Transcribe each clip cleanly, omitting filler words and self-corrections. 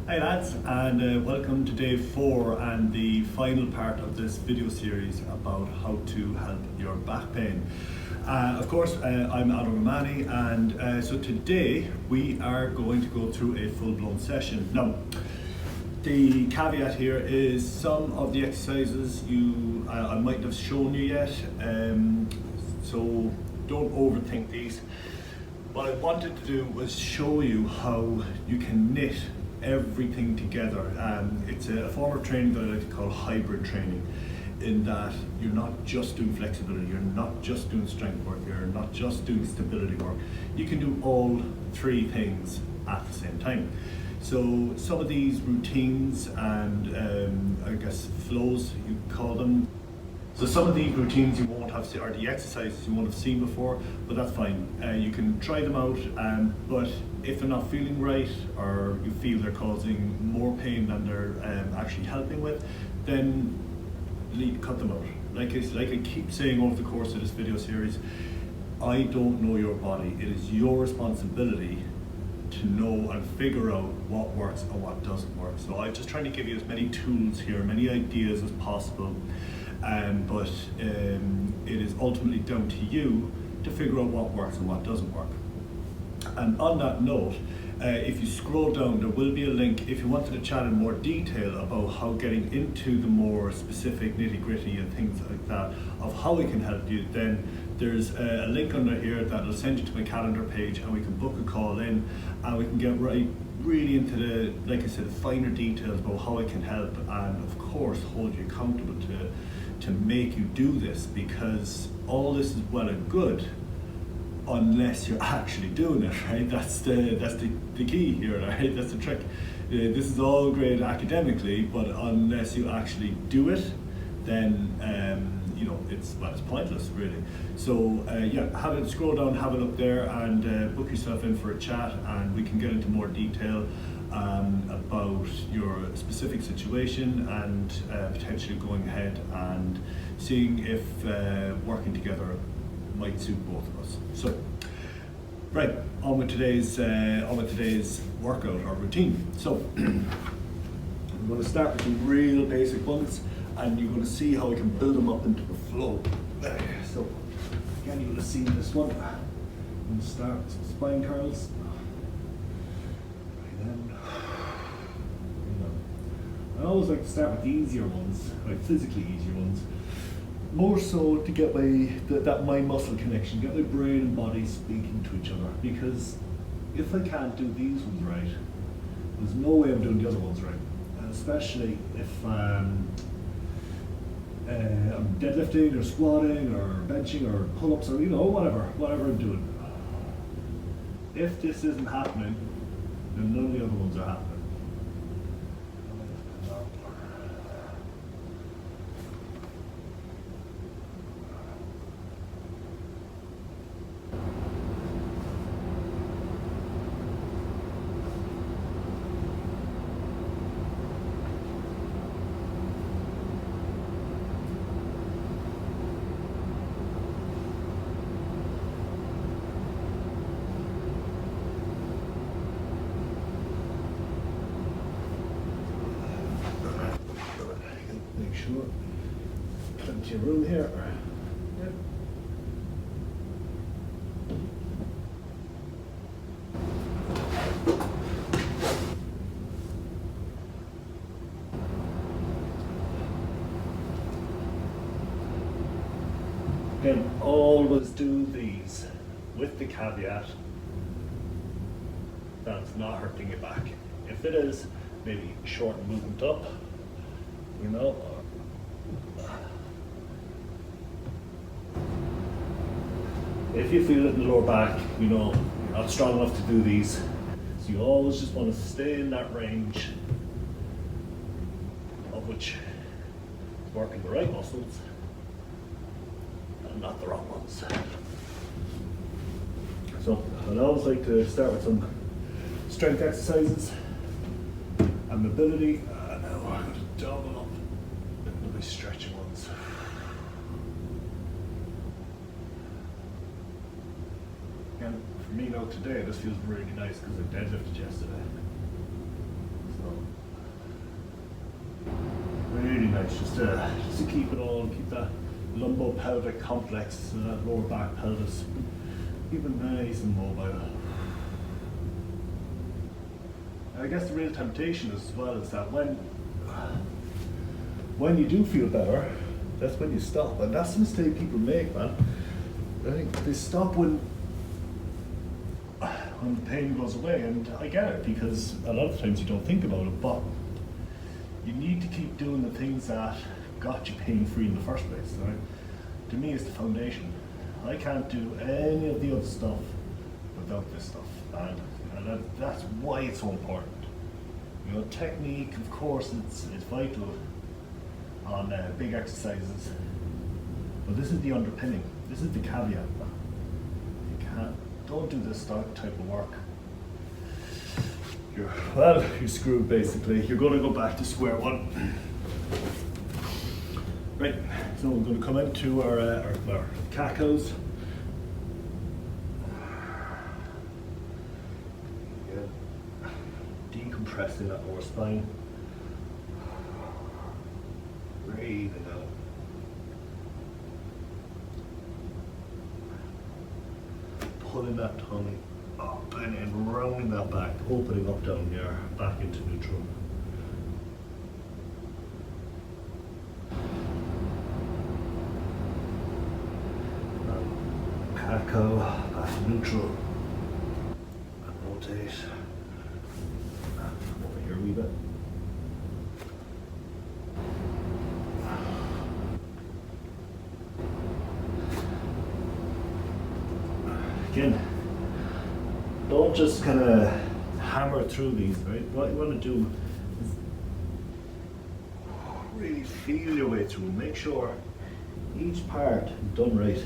Hi lads, and welcome to day 4 and the final part of this video series about how to help your back pain. Of course, I'm Adam Romani, and so today we are going to go through a full-blown session. Now, the caveat here is some of the exercises I might have shown you yet, so don't overthink these. What I wanted to do was show you how you can knit everything together. It's a form of training that I like to call hybrid training, in that you're not just doing flexibility, you're not just doing strength work, you're not just doing stability work. You can do all three things at the same time. So some of these routines and I guess flows, you call them. So some of the routines you won't have, or the exercises you won't have seen before, but that's fine. You can try them out, but if they're not feeling right, or you feel they're causing more pain than they're actually helping with, then cut them out. Like I keep saying over the course of this video series, I don't know your body. It is your responsibility to know and figure out what works and what doesn't work. So I'm just trying to give you as many tools here, many ideas as possible. But it is ultimately down to you to figure out what works and what doesn't work. And on that note, if you scroll down, there will be a link if you wanted to chat in more detail about how getting into the more specific nitty-gritty and things like that of how we can help you. Then there's a link under here that will send you to my calendar page, and we can book a call in, and we can get really into the, like I said, the finer details about how I can help, and of course hold you accountable to make you do this, because all this is well and good unless you're actually doing it, right? That's the key here, right? That's the trick. This is all great academically, but unless you actually do it, then it's pointless, really. So yeah, scroll down, have a look there, and book yourself in for a chat, and we can get into more detail about your specific situation, and potentially going ahead and seeing if working together might suit both of us. So, right, on with today's workout or routine. So, I'm going to start with some real basic ones, and you're going to see how I can build them up into the flow. So, again, you're going to see this one. I'm going to start with some spine curls. I always like to start with the easier ones, like physically easier ones, more so to get that mind-muscle connection, get my brain and body speaking to each other. Because if I can't do these ones right, there's no way I'm doing the other ones right. And especially if I'm deadlifting or squatting or benching or pull-ups or whatever I'm doing. If this isn't happening, then none of the other ones are happening. Make sure plenty of room here. Yep. Again, always do these with the caveat that it's not hurting your back. If it is, maybe shorten movement up, if you feel it in the lower back, you're not strong enough to do these. So you always just want to stay in that range of which is working the right muscles and not the wrong ones. So I always like to start with some strength exercises and mobility. Now I'm going to double up into my stretching ones. And for me now today, this feels really nice because I deadlifted yesterday. So Right, just to keep it all, keep that lumbo-pelvic complex, that lower back pelvis, keep it nice and mobile. I guess the real temptation as well is that when you do feel better, that's when you stop, and that's the mistake people make, man. I think they stop when the pain goes away, and I get it because a lot of times you don't think about it, but you need to keep doing the things that got you pain-free in the first place. Right? To me, it's the foundation. I can't do any of the other stuff without this stuff, and that's why it's so important. You know, technique, of course, it's vital on big exercises, but this is the underpinning. This is the caveat. You don't do this type of work. You're screwed basically. You're going to go back to square one. Right, so we're going to come into our cacos. Decompressing that lower spine. Breathing out. Pulling that tummy up and then rounding that back, opening up down here, back into neutral. Caco, back to neutral. And rotate. Over here a wee bit. Again, don't just kind of hammer through these, right? What you want to do is really feel your way through. Make sure each part is done right.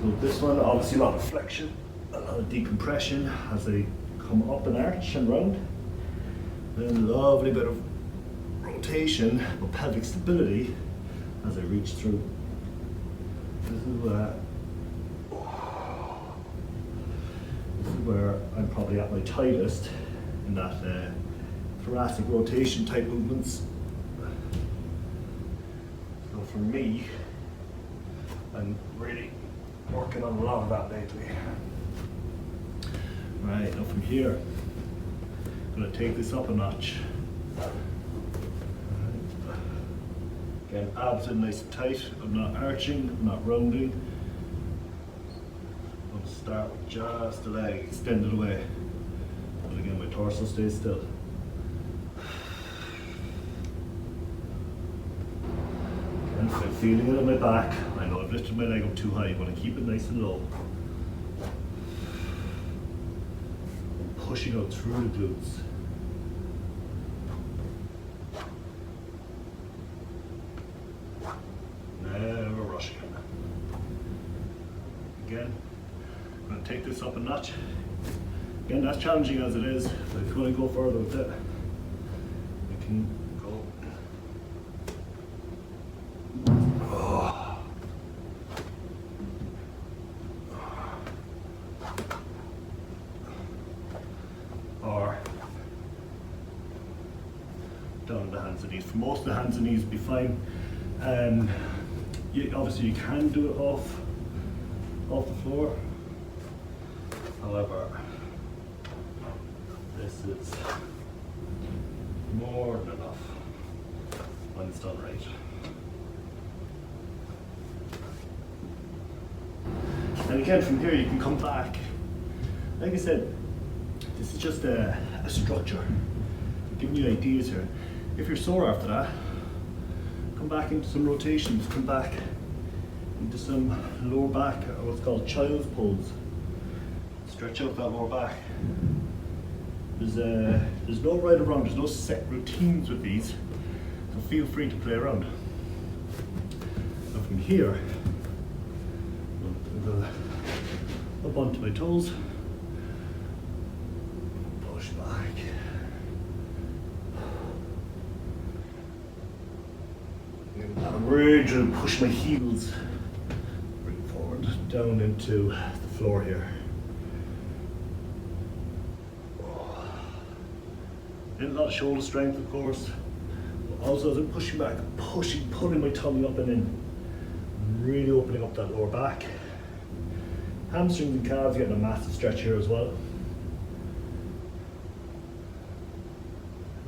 So this one, obviously a lot of flexion, a lot of decompression as they come up an arch and round. Then a lovely bit of rotation, but pelvic stability as I reach through. This is where I'm probably at my tightest in that thoracic rotation type movements. So for me, I'm really working on a lot of that lately. Right, now from here, I'm going to take this up a notch. Again, abs are nice and tight. I'm not arching, I'm not rounding. I'm going to start with just the leg extended away. But again, my torso stays still. Again, if I'm feeling it on my back, I know I've lifted my leg up too high. I want to keep it nice and low. I'm pushing out through the glutes. Never rushing it. Again, I'm going to take this up a notch. Again, that's challenging as it is, but if you want to go further with it, you can go. Or down on the hands and knees. For most of the hands and knees, be fine. Obviously you can do it off the floor. However, this is more than enough when it's done right. And again, from here you can come back. Like I said, this is just a structure, giving you ideas here. If you're sore after that, come back into some rotations, come back into some lower back, or what's called child's pose. Stretch out that lower back. There's no right or wrong, there's no set routines with these, so feel free to play around. Now from here, I'll go up onto my toes, push back. I'm really trying to push my heels, bring forward, down into the floor here. Getting a lot of shoulder strength, of course. Also, as I'm pushing back, pulling my tummy up and in, really opening up that lower back. Hamstrings and calves getting a massive stretch here as well.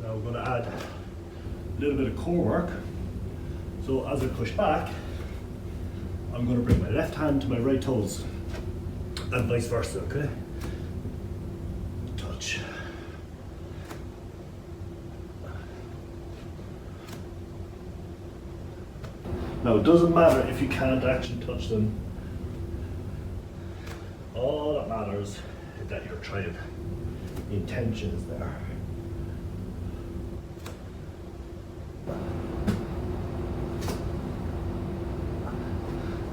Now we're going to add a little bit of core work. So as I push back, I'm going to bring my left hand to my right toes and vice versa, okay? Touch. Now it doesn't matter if you can't actually touch them. All that matters is that you're trying. The intention is there.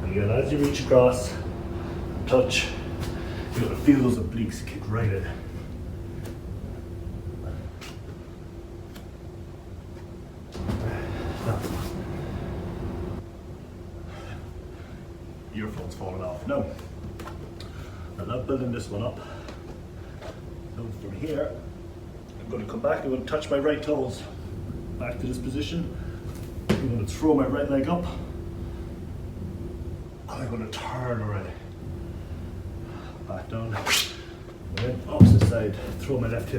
And again, as you reach across, touch, you're going to feel those obliques kick right in. Earphones falling off. No. I'm not building this one up. So from here, I'm going to come back, I'm going to touch my right toes. Back to this position. I'm going to throw my right leg up. And I'm going to turn already. Back down. Then opposite side. Throw my left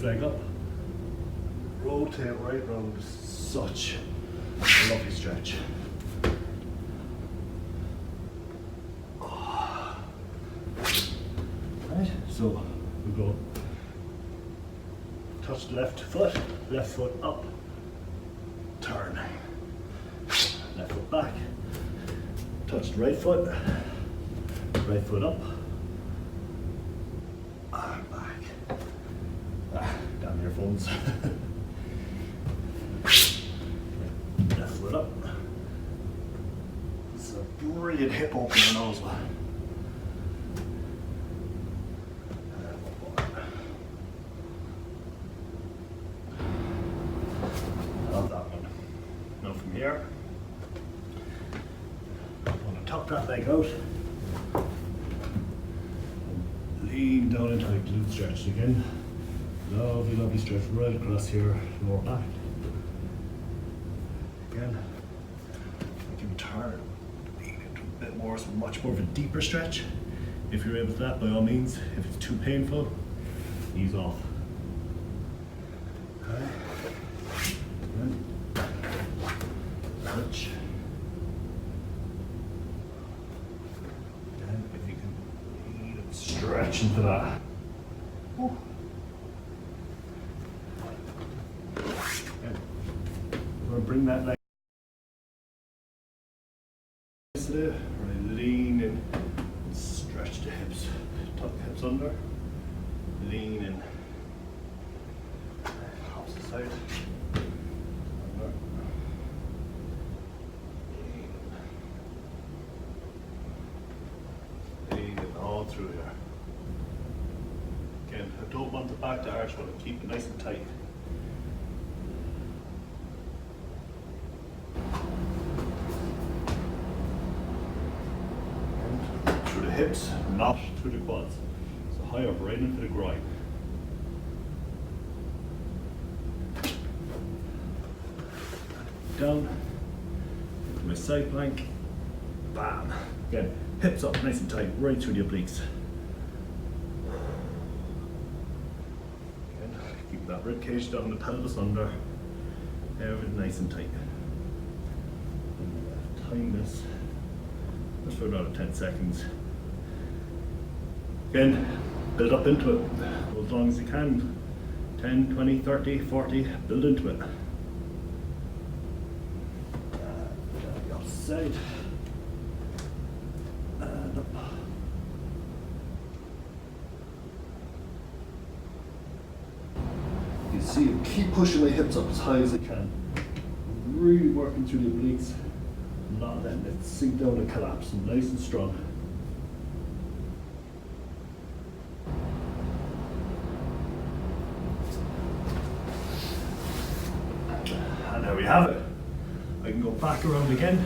leg up. Rotate right round. Such a lovely stretch. Right, so we go touch the left foot up, turn, left foot back, touch the right foot up, and back. Damn earphones. Left foot up. This is a brilliant hip opener as well. Here. I'm going to tuck that leg out. Lean down into the glute stretch again. Lovely, lovely stretch right across here, lower back. Again, you can turn, lean into a bit more, so much more of a deeper stretch. If you're able to that, by all means. If it's too painful, ease off. Okay. Good. Touch. And if you can lean and stretch into that. Ooh. Okay. We're going to bring that leg today. We're going to lean in and stretch the hips. Tuck the hips under. Lean in. Opposite side. Through here. Again, I don't want the back to arch, I want to keep it nice and tight. And through the hips, not through the quads. So high up, right into the groin. Down, into my side plank, bam. Again, hips up nice and tight, right through the obliques. Again, keep that rib cage down, the pelvis under. Everything nice and tight. And time this just for another 10 seconds. Again, build up into it. Go as long as you can. 10, 20, 30, 40, build into it. The opposite side. And up. You see, keep pushing my hips up as high as I can. Really working through the obliques, not letting it sink down and collapse. And nice and strong. And there we have it. I can go back around again.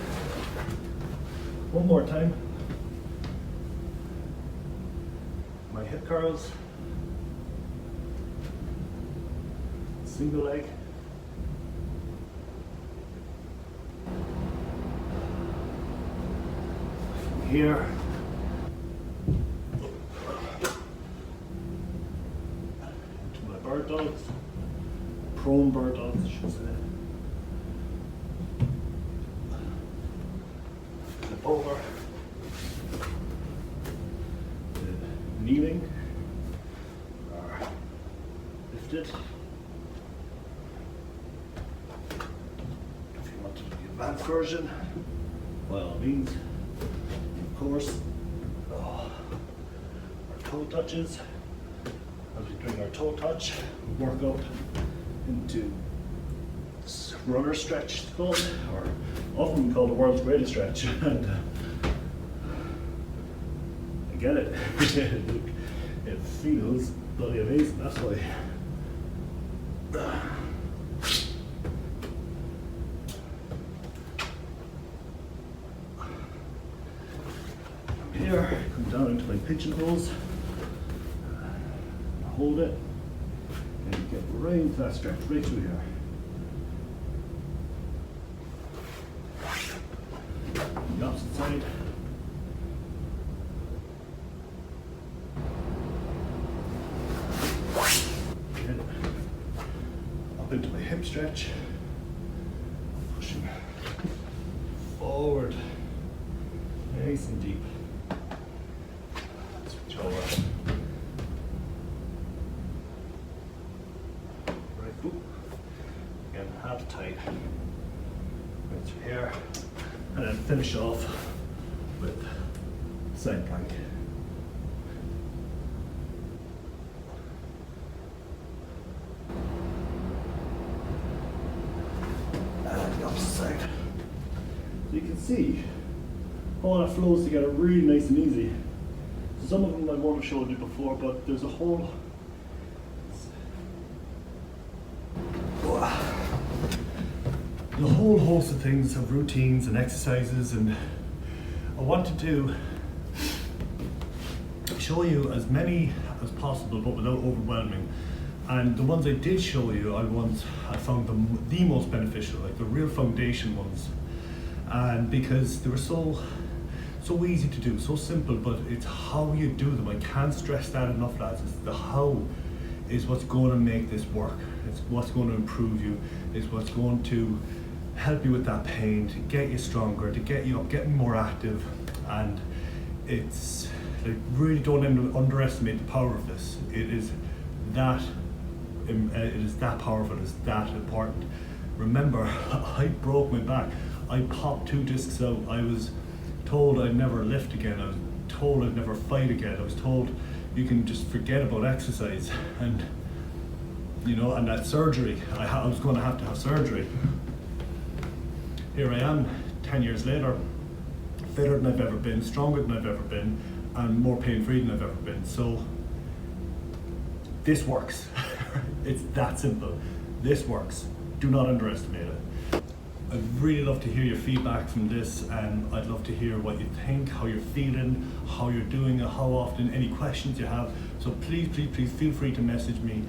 One more time. My hip curls. single leg. From here, to my bird dogs, prone bird dogs, I should say. Flip over, kneeling, or lifted. If you want to do the advanced version, by all means, of course, our toe touches. As we bring our toe touch, work up into runner stretch, it's called, or often called the world's greatest stretch. And I get it. It feels bloody amazing, that's why. From here, come down into my pigeon pose, hold it, and get right into that stretch, right through here. The opposite side. Get up into my hip stretch, pushing forward, nice and deep. Switch over. Right boot. Again, half tight. Right through here. And then finish off with side plank. And the opposite side. So you can see how that flows together really nice and easy. Some of them I won't have showed you before, but there's a whole host of things, of routines and exercises, and I wanted to show you as many as possible but without overwhelming. And the ones I did show you are the ones I found the most beneficial, like the real foundation ones. And because they were so easy to do, so simple, but it's how you do them. I can't stress that enough, lads. It's the how is what's going to make this work. It's what's going to improve you. It's what's going to help you with that pain, to get you stronger, to get you up, getting more active. And it's like, really don't underestimate the power of this. It is that powerful. It's that important. Remember, I broke my back. I popped 2 discs out. I was told I'd never lift again. I was told I'd never fight again. I was told you can just forget about exercise, and you know, and that surgery. I was going to have surgery. Here I am, 10 years later, fitter than I've ever been, stronger than I've ever been, and more pain-free than I've ever been. So this works. It's that simple. This works. Do not underestimate it. I'd really love to hear your feedback from this, and I'd love to hear what you think, how you're feeling, how you're doing, how often, any questions you have. So please feel free to message me.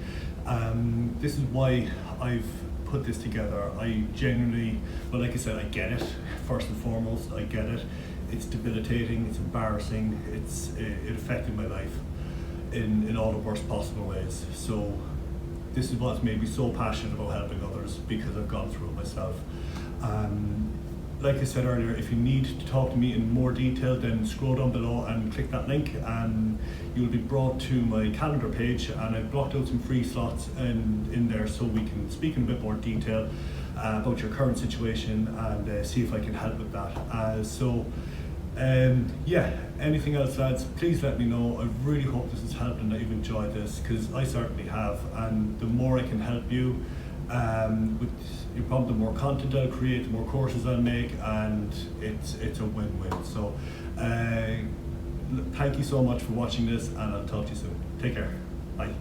This is why I've put this together. I genuinely, well, like I said, I get it. First and foremost, I get it. It's debilitating, it's embarrassing, it affected my life in all the worst possible ways. So this is what's made me so passionate about helping others, because I've gone through it myself. Like I said earlier, if you need to talk to me in more detail, then scroll down below and click that link, and you'll be brought to my calendar page, and I've blocked out some free slots in there so we can speak in a bit more detail about your current situation and see if I can help with that. Yeah, anything else, lads, please let me know. I really hope this has helped and that you've enjoyed this, because I certainly have, and the more I can help you with your problem, the more content I'll create, the more courses I'll make, and it's a win-win. So thank you so much for watching this, and I'll talk to you soon. Take care. Bye.